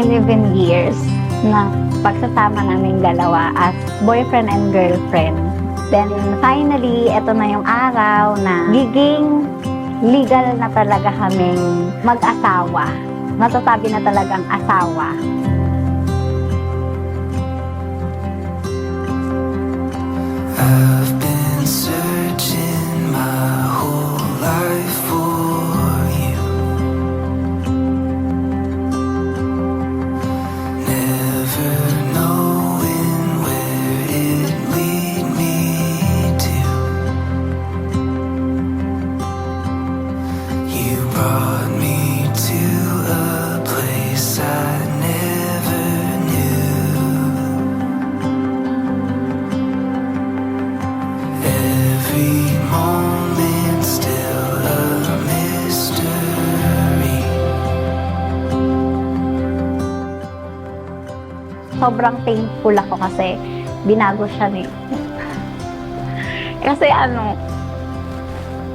11 years na pagsasama namin dalawa as boyfriend and girlfriend. Then finally, ito na yung araw na giging legal na talaga kaming mag-asawa. Masasabi na talagang asawa. I've been searching my whole life for you. Never knowing where it lead me to. You brought me to a place I never knew. Every moment still a mystery. Sobrang thankful ako kasi binago siya ni kasi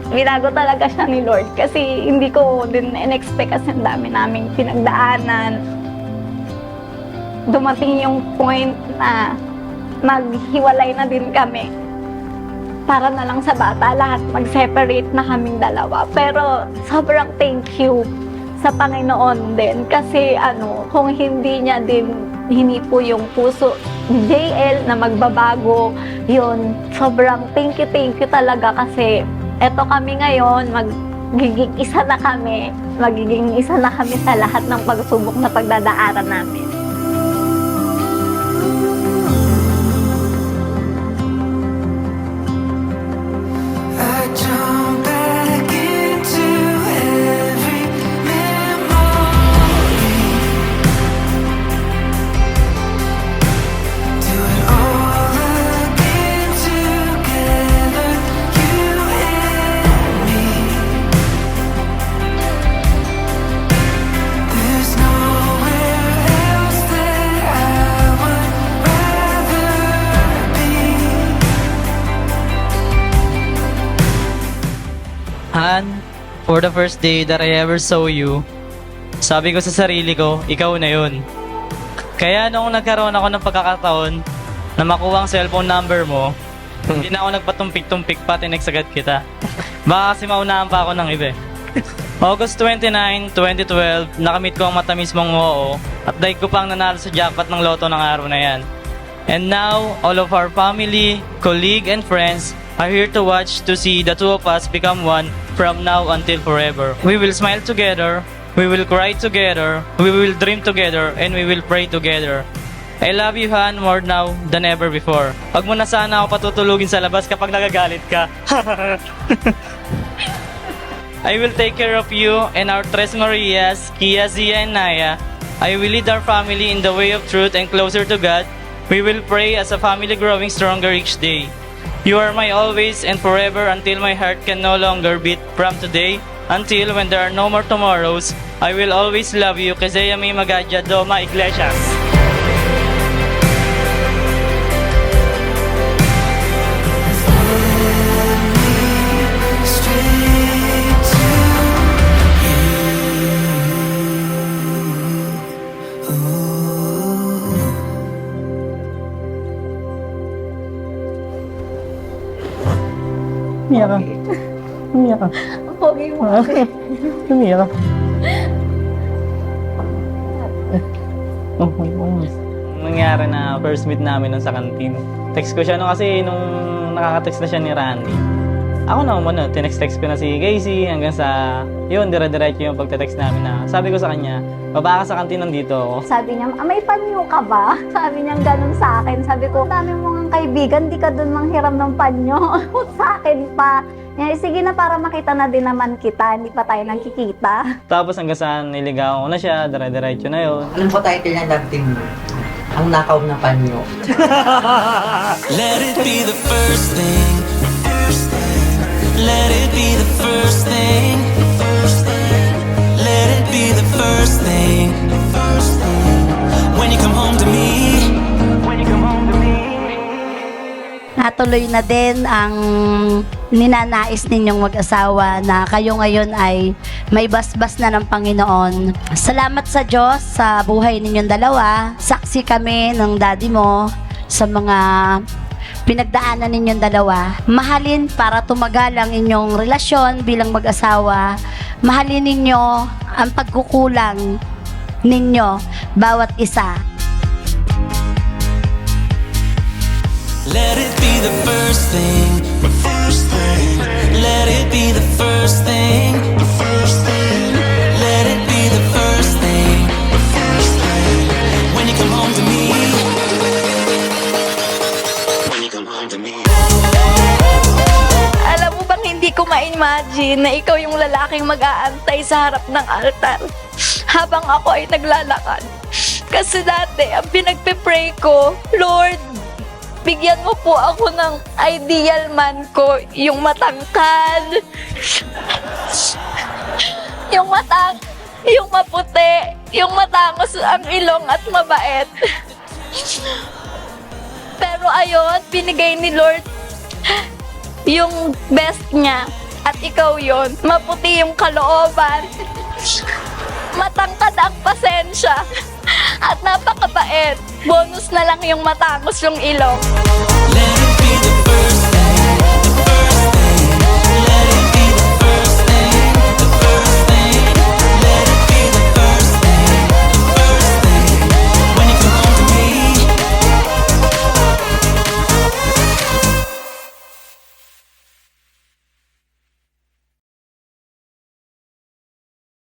binago talaga siya ni Lord kasi hindi ko din in-expect kasi ang dami naming pinagdaanan. Dumating yung point na maghiwalay na din kami. Para na lang sa bata lahat mag-separate na kaming dalawa. Pero sobrang thank you sa Panginoon din kasi kung hindi niya din hinipo yung puso ni JL na magbabago, yun, sobrang thank you talaga kasi eto kami ngayon, magiging isa na kami sa lahat ng pagsubok na pagdadaanan namin. I jump back into every memory. Do it all again together, you and me. There's nowhere else that I would rather be. Han, for the first day that I ever saw you, sabi ko sa sarili ko, ikaw na yun. Kaya noong nagkaroon ako ng pagkakataon na makuha ang cellphone number mo, hindi na ako nagpatumpik-tumpik pa, tinexagad kita. Baka kasi maunahan pa ako ng iba eh. August 29, 2012, nakamit ko ang matamis mong oo at daig ko pang nanalo sa jackpot ng loto ng araw na yan. And now, all of our family, colleague, and friends are here to watch to see the two of us become one from now until forever. We will smile together, we will cry together, we will dream together, and we will pray together. I love you, Han, more now than ever before. Wag mo na sana ako patutulugin sa labas kapag nagagalit ka. I will take care of you and our Tres Marias, Kia, Zia, and Naya. I will lead our family in the way of truth and closer to God. We will pray as a family growing stronger each day. You are my always and forever until my heart can no longer beat. From today until when there are no more tomorrows, I will always love you. Kasi may magadya Doma Iglesias. Straight to Umiyak ka. Umiyak ka. Pogi mo. Umiyak ka. Nangyari na first meet namin nun sa kantin. Text ko siya kasi nung nakaka-text na siya ni Randy. Ako naman tinext-text ko na si Casey hanggang sa yun, dire-diretso yung pagte-text namin na sabi ko sa kanya, baba ka sa kantin, nandito ako. Sabi niya, may panyo ka ba? Sabi niya ganun sa akin. Sabi ko, dami mo ng kaibigan, di ka dun manghiram ng panyo. Sa akin pa. Sige na para makita na din naman kita, hindi pa tayo nagkikita. Tapos hanggang sa niligawan ko na siya, dire-diretso na yun. Anong po title ng love team mo? Ang nakaw na panyo. let it be the first thing. Let it be the first thing. Let it be the first thing. When you come home to me. When you come home to me. natuloy na din ang ninanais ninyong mag-asawa na kayo ngayon ay may basbas na ng Panginoon. Salamat sa Diyos sa buhay ninyong dalawa. Saksi kami ng daddy mo sa mga pinagdaanan ninyong dalawa. Mahalin para tumagal ang inyong relasyon bilang mag-asawa. Mahalin ninyo ang pagkukulang ninyo bawat isa. Let it be the first thing. The first thing. Let it be the first thing. The first thing. Let it be the first thing. The first thing. When you come home to me. When you come home to me. Alam mo bang hindi ko ma-imagine na ikaw yung lalaking mag-aantay sa harap ng altar habang ako ay naglalakad. Kasi dati, ang pinagpe-pray ko, Lord, bigyan mo po ako ng ideal man ko, yung matangkad, yung maputi, yung matangos ang ilong at mabait. Pero ayon, binigay ni Lord yung best niya. At ikaw yon, maputi yung kalooban, matangkad ang pasensya, at napakabait. Bonus na lang yung matangos yung ilong. Let it be the first